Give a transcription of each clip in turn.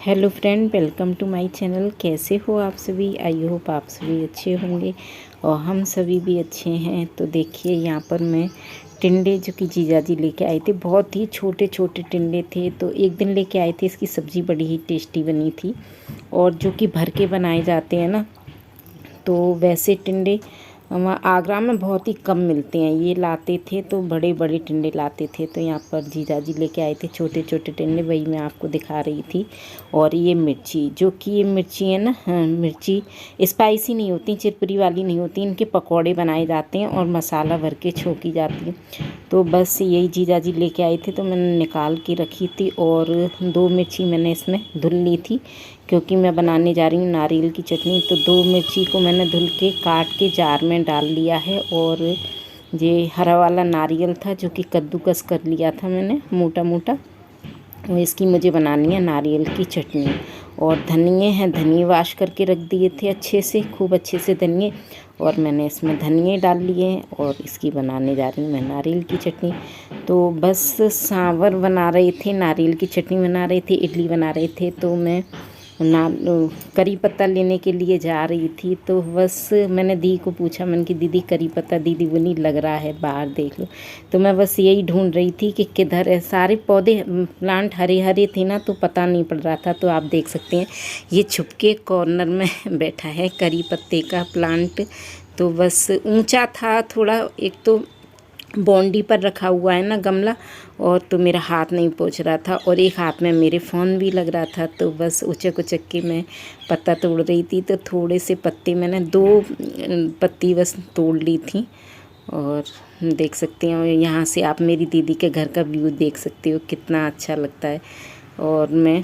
Hello friend, welcome to my channel. कैसे हो आप सभी? आई होप आप सभी अच्छे होंगे और हम सभी भी अच्छे हैं। तो देखिए यहाँ पर मैं टिंडे जो कि जीजा जी लेके आए थे, बहुत ही छोटे छोटे टिंडे थे। तो एक दिन लेके आए थे, इसकी सब्ज़ी बड़ी ही टेस्टी बनी थी। और जो कि भर के बनाए जाते हैं ना, तो वैसे टिंडे वहाँ आगरा में बहुत ही कम मिलते हैं। ये लाते थे तो बड़े बड़े टिंडे लाते थे। तो यहाँ पर जीजा जी लेके आए थे छोटे छोटे टिंडे, वही मैं आपको दिखा रही थी। और ये मिर्ची, जो कि ये मिर्ची है ना, हाँ, मिर्ची स्पाइसी नहीं होती, चिरपुरी वाली नहीं होती। इनके पकौड़े बनाए जाते हैं और मसाला भर के छोकी जाती है। तो बस यही जीजा जी लेके आए थे, तो मैंने निकाल के रखी थी। और 2 मिर्ची मैंने इसमें धुल ली थी, क्योंकि मैं बनाने जा रही हूँ नारियल की चटनी। तो 2 मिर्ची को मैंने धुल के काट के जार में डाल लिया है। और ये हरा वाला नारियल था, जो कि कद्दूकस कर लिया था मैंने मोटा मोटा। और इसकी मुझे बनानी है नारियल की चटनी। और धनिए हैं, धनिए वाश करके रख दिए थे अच्छे से, खूब अच्छे से धनिए। और मैंने इसमें धनिए डाल लिए हैं और इसकी बनाने जा रही हूँ मैं नारियल की चटनी। तो बस सांभर बना रहे थे, नारियल की चटनी बना रहे थे, इडली बना रहे थे। तो मैं करी पत्ता लेने के लिए जा रही थी। तो बस मैंने दी को पूछा, मैंने कि दीदी करी पत्ता, दीदी बोली लग रहा है बाहर देख लो। तो मैं बस यही ढूंढ रही थी कि किधर है। सारे पौधे प्लांट हरे हरे थे ना, तो पता नहीं पड़ रहा था। तो आप देख सकते हैं ये छुपके कॉर्नर में बैठा है करी पत्ते का प्लांट। तो बस ऊंचा था थोड़ा, एक तो बाउंड्री पर रखा हुआ है ना गमला, और तो मेरा हाथ नहीं पहुंच रहा था। और एक हाथ में मेरे फ़ोन भी लग रहा था। तो बस उचक उचक के मैं पत्ता तोड़ रही थी। तो थोड़े से पत्ते मैंने 2 पत्ती बस तोड़ ली थी। और देख सकते हो यहाँ से आप मेरी दीदी के घर का व्यू देख सकते हो, कितना अच्छा लगता है। और मैं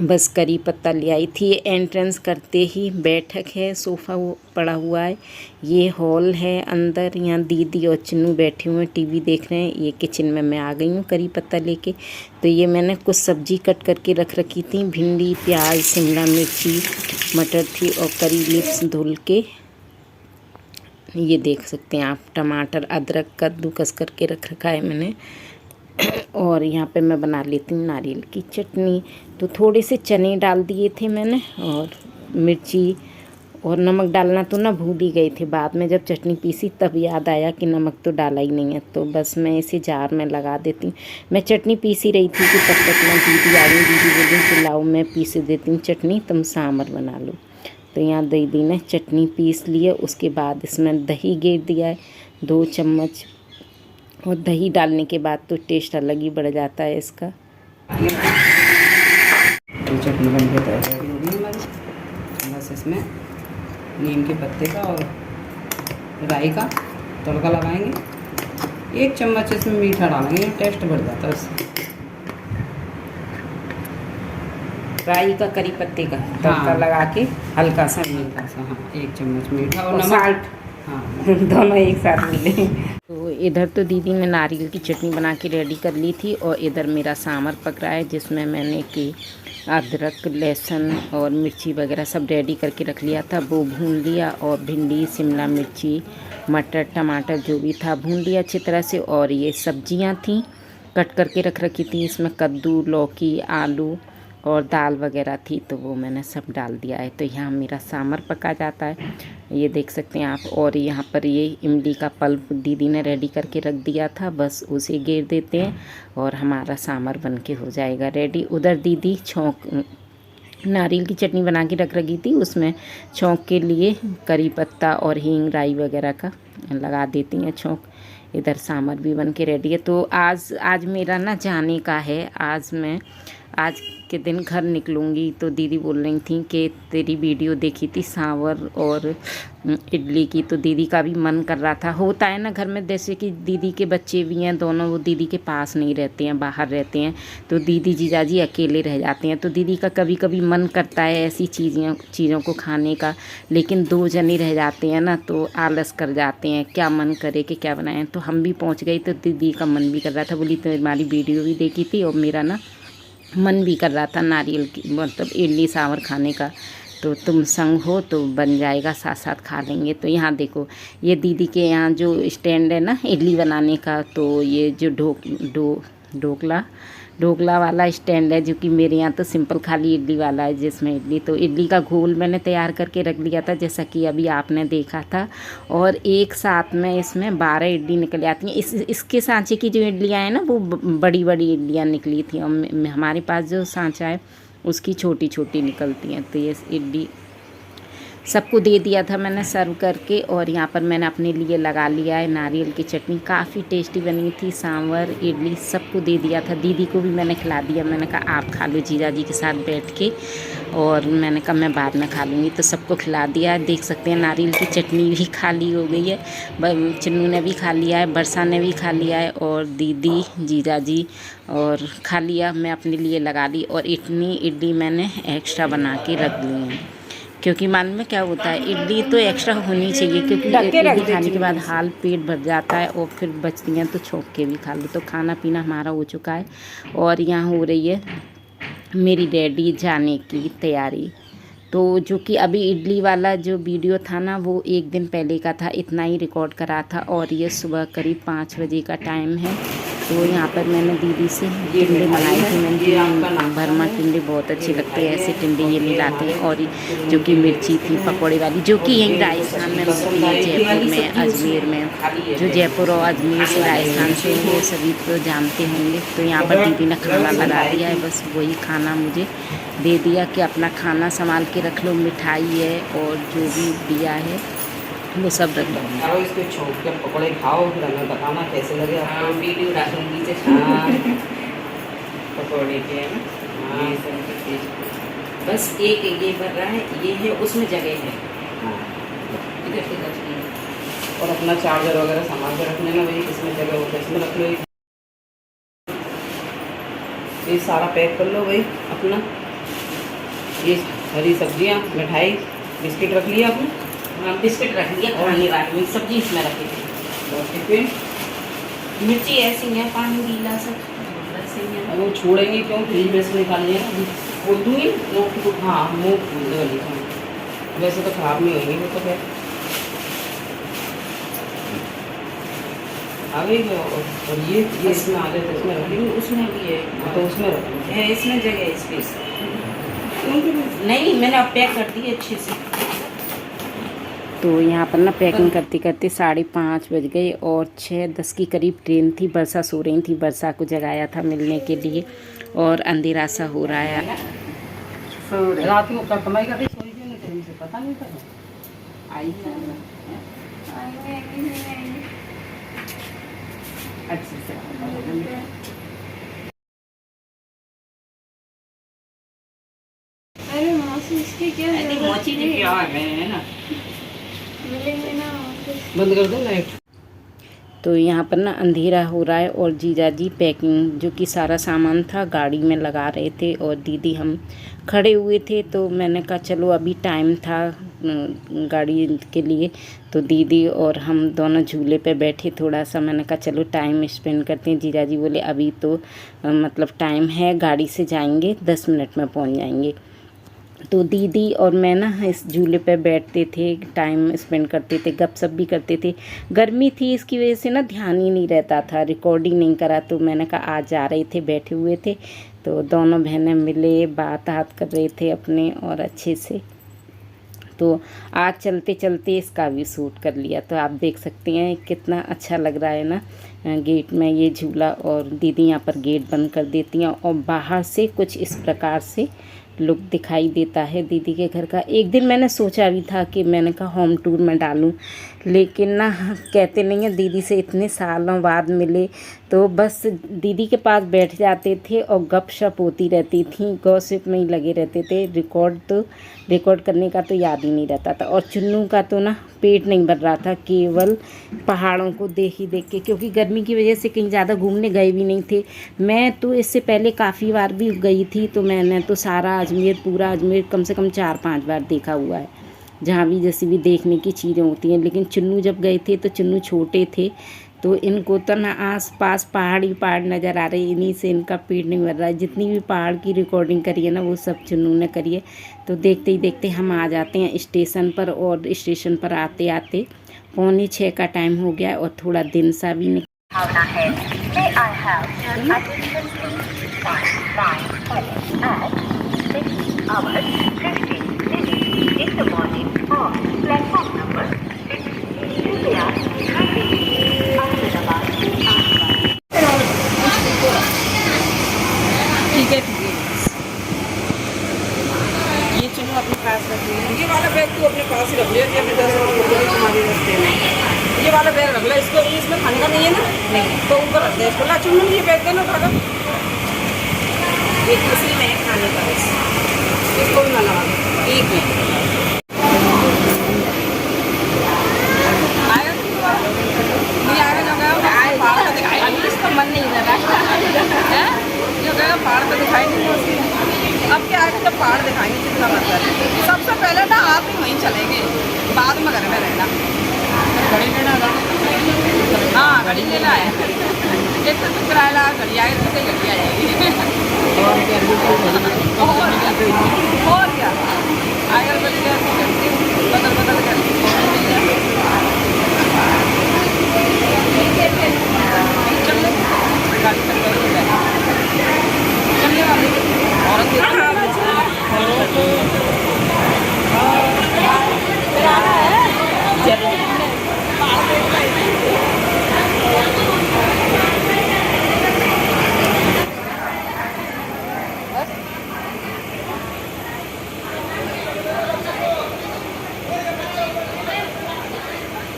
बस करी पत्ता ले आई थी। एंट्रेंस करते ही बैठक है, सोफ़ा वो पड़ा हुआ है। ये हॉल है, अंदर यहाँ दीदी और चिन्नू बैठे हुए हैं, टीवी देख रहे हैं। ये किचन में मैं आ गई हूँ करी पत्ता लेके। तो ये मैंने कुछ सब्जी कट करके रख रखी थी, भिंडी, प्याज, शिमला मिर्ची, मटर थी और करी लीव्स धुल के। ये देख सकते हैं आप, टमाटर, अदरक कद्दूकस करके रख रखा है मैंने। और यहाँ पे मैं बना लेती हूँ नारियल की चटनी। तो थोड़े से चने डाल दिए थे मैंने, और मिर्ची और नमक डालना तो ना भूल ही गए थे। बाद में जब चटनी पीसी तब याद आया कि नमक तो डाला ही नहीं है। तो बस मैं इसे जार में लगा देती हूँ। मैं चटनी पीसी रही थी कि तब तक मैं दीदी आ गई। दीदी बोली कि लाओ मैं पीस देती हूँ चटनी, तुम सांभर बना लो। तो यहाँ दीदी ने चटनी पीस ली है। उसके बाद इसमें दही गेर दिया है 2 चम्मच। और दही डालने के बाद तो टेस्ट अलग ही बढ़ जाता है इसका। तो चटनी बन के तैयार हो गई हमारी। बस इसमें नीम के पत्ते का और राई का तड़का लगाएंगे। 1 चम्मच इसमें मीठा डालेंगे, टेस्ट बढ़ जाता है उससे। राई का, करी पत्ते का तड़का लगा के हल्का सा हाँ 1 चम्मच मीठा और नमक। साल्ट, हाँ दोनों एक साथ मिले। तो इधर तो दीदी ने नारियल की चटनी बना के रेडी कर ली थी। और इधर मेरा सांभर पक रहा है, जिसमें मैंने कि अदरक, लहसुन और मिर्ची वगैरह सब रेडी करके रख लिया था, वो भून लिया। और भिंडी, शिमला मिर्ची, मटर, टमाटर जो भी था भून लिया अच्छी तरह से। और ये सब्जियां थी कट करके रख रखी थी, इसमें कद्दू, लौकी, आलू और दाल वगैरह थी, तो वो मैंने सब डाल दिया है। तो यहाँ मेरा सांभर पका जाता है, ये देख सकते हैं आप। और यहाँ पर ये इमली का पल्प दीदी ने रेडी करके रख दिया था, बस उसे घेर देते हैं और हमारा सांभर बन के हो जाएगा रेडी। उधर दीदी छौंक नारियल की चटनी बना के रख रखी थी, उसमें छौंक के लिए करी पत्ता और हींग, राई वगैरह का लगा देती हैं छौंक। इधर सांभर भी बन के रेडी है। तो आज मेरा ना जाने का है। आज के दिन घर निकलूँगी। तो दीदी बोल रही थी कि तेरी वीडियो देखी थी सांभर और इडली की, तो दीदी का भी मन कर रहा था। होता है ना घर में, जैसे कि दीदी के बच्चे भी हैं दोनों, वो दीदी के पास नहीं रहते हैं, बाहर रहते हैं। तो दीदी जीजाजी अकेले रह जाते हैं। तो दीदी का कभी कभी मन करता है ऐसी चीज़ों को खाने का, लेकिन 2 जने रह जाते हैं ना, तो आलस कर जाते हैं, क्या मन करे कि क्या बनाएं। तो हम भी पहुंच गई। तो दीदी का मन भी कर रहा था, बोली तुम्हारी वीडियो भी देखी थी और मेरा ना मन भी कर रहा था नारियल की, मतलब इडली सांभर खाने का। तो तुम संग हो तो बन जाएगा, साथ साथ खा लेंगे। तो यहाँ देखो, ये दीदी के यहाँ जो स्टैंड है ना इडली बनाने का, तो ये जो ढोकला ढोकला वाला स्टैंड है, जो कि मेरे यहाँ तो सिंपल खाली इडली वाला है, जिसमें इडली, तो इडली का घोल मैंने तैयार करके रख लिया था, जैसा कि अभी आपने देखा था। और एक साथ में इसमें 12 इडली निकल आती हैं। इसके सांचे की जो इडलियाँ हैं ना, वो बड़ी बड़ी इडलियाँ निकली थी, और हमारे पास जो सांचा है उसकी छोटी छोटी निकलती हैं। तो ये इडली सबको दे दिया था मैंने सर्व करके। और यहाँ पर मैंने अपने लिए लगा लिया है नारियल की चटनी, काफ़ी टेस्टी बनी थी। सांभर, इडली सबको दे दिया था। दीदी को भी मैंने खिला दिया। मैंने कहा आप खा लो जीजा जी के साथ बैठ के, और मैंने कहा मैं बाद में खा लूँगी। तो सबको खिला दिया है। देख सकते हैं नारियल की चटनी भी खाली हो गई है। चिन्नू ने भी खा लिया है, बरसा ने भी खा लिया है, और दीदी, जीजा जी और खा लिया। मैं अपने लिए लगा ली, और इतनी इडली मैंने एक्स्ट्रा बना के रख ली है, क्योंकि मालूम में क्या होता है, इडली तो एक्स्ट्रा होनी चाहिए, क्योंकि इडली खाने के बाद हाल पेट भर जाता है, और फिर बचती हैं तो छोंक के भी खा लो। तो खाना पीना हमारा हो चुका है, और यहाँ हो रही है मेरी डैडी जाने की तैयारी। तो जो कि अभी इडली वाला जो वीडियो था ना, वो एक दिन पहले का था, इतना ही रिकॉर्ड करा था। और ये सुबह करीब 5 बजे का टाइम है। तो यहाँ पर मैंने दीदी से टिंडे मंगाए थे। मैंने भरमा टिंडे बहुत अच्छे लगते हैं, ऐसे टिंडे ये मिलाते हैं। और जो कि मिर्ची थी पकौड़े वाली, जो कि यहीं राजस्थान में बनती है, जयपुर में, अजमेर में। जो जयपुर और अजमेर से राजस्थान से वो सभी तो जानते होंगे। तो यहाँ पर दीदी ने खाना लगा दिया है, बस वही खाना मुझे दे दिया कि अपना खाना संभाल के रख लो। मिठाई है और जो भी दिया है वो सब रख लो। चलो इसको छोड़ के पकौड़े खाओ, फिर हमें बताना कैसे लगे। हाँ, वीडियो डालूंगी पकौड़े के है ना। ये सब बस एक ये भर रहा है, ये है, उसमें जगह है। इधर से और अपना चार्जर वगैरह सामान के रखने में वही किसमें जगह होता है, इसमें रख लो। ये सारा पैक कर लो भाई अपना। ये हरी सब्जियाँ, मिठाई, बिस्किट रख लिया आपने? हाँ, बिस्किट रख लिया, खाने वाली सब्जी इसमें रखी थी। और टिफिन, मिर्ची ऐसी है, पानी गीला सब ऐसे ही है। वो छोड़ेंगे क्यों, फ्रिज में से निकालिए ना। खोल दूँगी हाँ, मुँह खोल दो वाली। वैसे तो ख़राब नहीं होंगी वो तो खैर। आ गई। और ये इसमें आ जाए तो इसमें रख लेंगे। उसमें भी है, तो उसमें रख लो है, इसमें जगह है, स्पेस नहीं। मैंने अब पैक कर दी अच्छे से। तो यहाँ पर ना पैकिंग करते करते 5:30 बज गए, और 6:10 की करीब ट्रेन थी। बरसा सो रही थी, बरसा को जगाया था मिलने के लिए, और अंधेरा सा हो रहा है। रात में कमाई करके सोई क्यों नहीं, ट्रेन से पता नहीं था। आई अच्छे से। अरे मौसी इसके क्या है ना, मिलेंगे ना। बंद कर दो लाइट। तो यहाँ पर ना अंधेरा हो रहा है, और जीजा जी पैकिंग जो कि सारा सामान था गाड़ी में लगा रहे थे, और दीदी हम खड़े हुए थे। तो मैंने कहा चलो अभी टाइम था गाड़ी के लिए, तो दीदी और हम दोनों झूले पे बैठे थोड़ा सा। मैंने कहा चलो टाइम स्पेंड करते हैं। जीजा जी बोले अभी तो मतलब टाइम है, गाड़ी से जाएंगे 10 मिनट में पहुँच जाएंगे। तो दीदी और मैं ना इस झूले पे बैठते थे, टाइम स्पेंड करते थे, गपशप भी करते थे। गर्मी थी, इसकी वजह से ना ध्यान ही नहीं रहता था, रिकॉर्डिंग नहीं करा। तो मैंने कहा आज जा रहे थे, बैठे हुए थे, तो दोनों बहनें मिले, बात कर रहे थे अपने, और अच्छे से। तो आज चलते चलते इसका भी शूट कर लिया। तो आप देख सकते हैं कितना अच्छा लग रहा है ना गेट में ये झूला। और दीदी यहाँ पर गेट बंद कर देती हैं, और बाहर से कुछ इस प्रकार से लुक दिखाई देता है दीदी के घर का। एक दिन मैंने सोचा भी था कि मैंने कहा होम टूर में डालूं, लेकिन ना कहते नहीं हैं, दीदी से इतने सालों बाद मिले तो बस दीदी के पास बैठ जाते थे और गपशप होती रहती थी, गॉसिप में ही लगे रहते थे। रिकॉर्ड करने का तो याद ही नहीं रहता था। और चुन्नू का तो ना पेट नहीं भर रहा था केवल पहाड़ों को देख के, क्योंकि गर्मी की वजह से कहीं ज़्यादा घूमने गए भी नहीं थे। मैं तो इससे पहले काफ़ी बार भी गई थी, तो मैंने तो सारा अजमेर, पूरा अजमेर कम से कम 4-5 बार देखा हुआ है, जहाँ भी जैसे भी देखने की चीज़ें होती हैं। लेकिन चुन्नू जब गए थे तो चुन्नू छोटे थे, तो इनको तो ना आस पास पहाड़ ही पहाड़ नज़र आ रहे, इन्हीं से इनका पेट नहीं भर रहा है। जितनी भी पहाड़ की रिकॉर्डिंग करी है ना, वो सब चुन्नू ने करी है। तो देखते ही देखते हम आ जाते हैं स्टेशन पर, और स्टेशन पर आते आते 5:45 का टाइम हो गया, और थोड़ा दिन सा भी ठीक है ये चलो अपने पास रख लिया। ये वाला बैग तू अपने पास ही रख लिया, ये 10 तुम्हारे रास्ते में। ये वाला बैग रख लो, इसको इसमें खाने का नहीं है ना, नहीं तो ऊपर रख दे इसको। ला चुन ये बैग देना उठा कर, एक इसी में खाने का बस, इसको भी ना लगा दो एक में। आएगा नहीं आएगा ना गया पहाड़ का दिखाई अभी इसका मन नहीं लगा है, जो गया पहाड़ का दिखाई नहीं उसकी। अब क्या आएगा जब पहाड़ दिखाएंगे कितना मतलब है। सबसे पहले ना आप ही वहीं चलेंगे, बाद में घर में रहना। घड़ी लेना है, हाँ घड़ी लेना है। एक तो किराया लगा घड़ी आएगी तो घड़ी आ जाएगी। और क्या आएगा बदल बदल कर चलने गाड़ी चलने वाली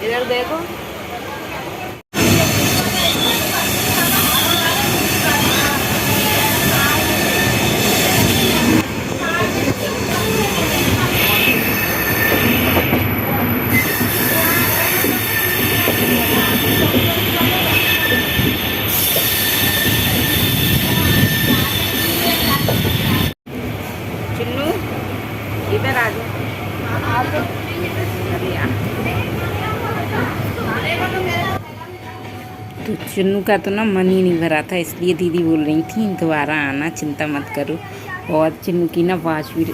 इधर देखो। चिन्नू इधर आ जाओ। तो चुन्नू का तो ना मन ही नहीं भरा था, इसलिए दीदी बोल रही थी दोबारा आना, चिंता मत करो। और चिन्नू की ना वॉश भी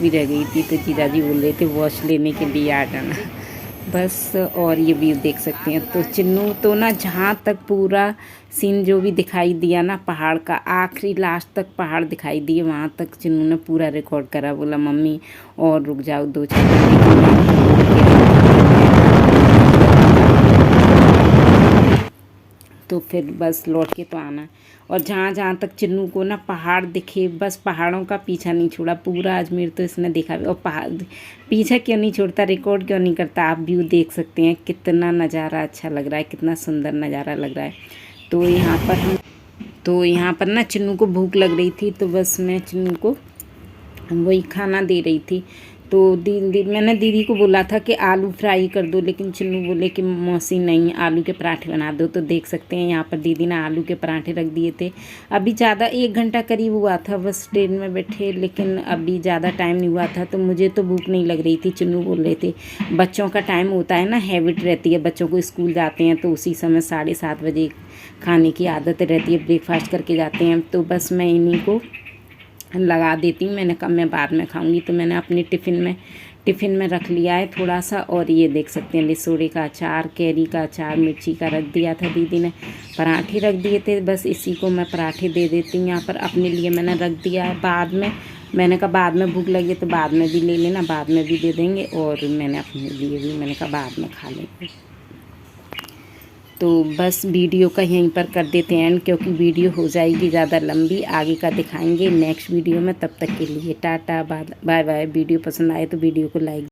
रह गई थी, तो जीजाजी बोल रहे थे वॉश लेने के लिए आ जाना बस। और ये व्यू देख सकते हैं। तो चिन्नू तो ना जहाँ तक पूरा सीन जो भी दिखाई दिया ना पहाड़ का, आखिरी लास्ट तक पहाड़ दिखाई दिए, वहाँ तक चिन्नू ने पूरा रिकॉर्ड करा। बोला मम्मी और रुक जाओ 2-4 तो फिर बस लौट के तो आना। और जहाँ जहाँ तक चिन्नू को ना पहाड़ दिखे, बस पहाड़ों का पीछा नहीं छोड़ा। पूरा अजमेर तो इसने देखा। और पहाड़ पीछा क्यों नहीं छोड़ता, रिकॉर्ड क्यों नहीं करता। आप व्यू देख सकते हैं कितना नज़ारा अच्छा लग रहा है, कितना सुंदर नज़ारा लग रहा है। तो यहाँ पर ना चिन्नू को भूख लग रही थी, तो बस मैं चिन्नू को वही खाना दे रही थी। तो मैंने दीदी को बोला था कि आलू फ्राई कर दो, लेकिन चिन्नू बोले कि मौसी नहीं, आलू के पराठे बना दो। तो देख सकते हैं यहाँ पर दीदी ने आलू के पराठे रख दिए थे। अभी ज़्यादा 1 घंटा करीब हुआ था बस ट्रेन में बैठे, लेकिन अभी ज़्यादा टाइम नहीं हुआ था, तो मुझे तो भूख नहीं लग रही थी। चिन्नू बोल रहे थे बच्चों का टाइम होता है ना, हैबिट रहती है, बच्चों को स्कूल जाते हैं तो उसी समय 7:30 बजे खाने की आदत रहती है, ब्रेकफास्ट करके जाते हैं। तो बस मैं इन्हीं को लगा देती हूँ। मैंने कहा मैं बाद में खाऊंगी, तो मैंने अपने टिफ़िन में रख लिया है थोड़ा सा। और ये देख सकते हैं लिसोड़े का अचार, कैरी का अचार, मिर्ची का रख दिया था दीदी ने। पराठे रख दिए थे, बस इसी को मैं पराठे दे देती हूँ। यहाँ पर अपने लिए मैंने रख दिया है। बाद में मैंने कहा बाद में भूख लगी तो बाद में भी ले लेना, बाद में भी दे देंगे। और मैंने अपने लिए भी मैंने कहा बाद में खा लेंगे। तो बस वीडियो का यहीं पर कर देते हैं एंड, क्योंकि वीडियो हो जाएगी ज़्यादा लंबी। आगे का दिखाएंगे नेक्स्ट वीडियो में। तब तक के लिए टाटा बाय बाय। वीडियो पसंद आए तो वीडियो को लाइक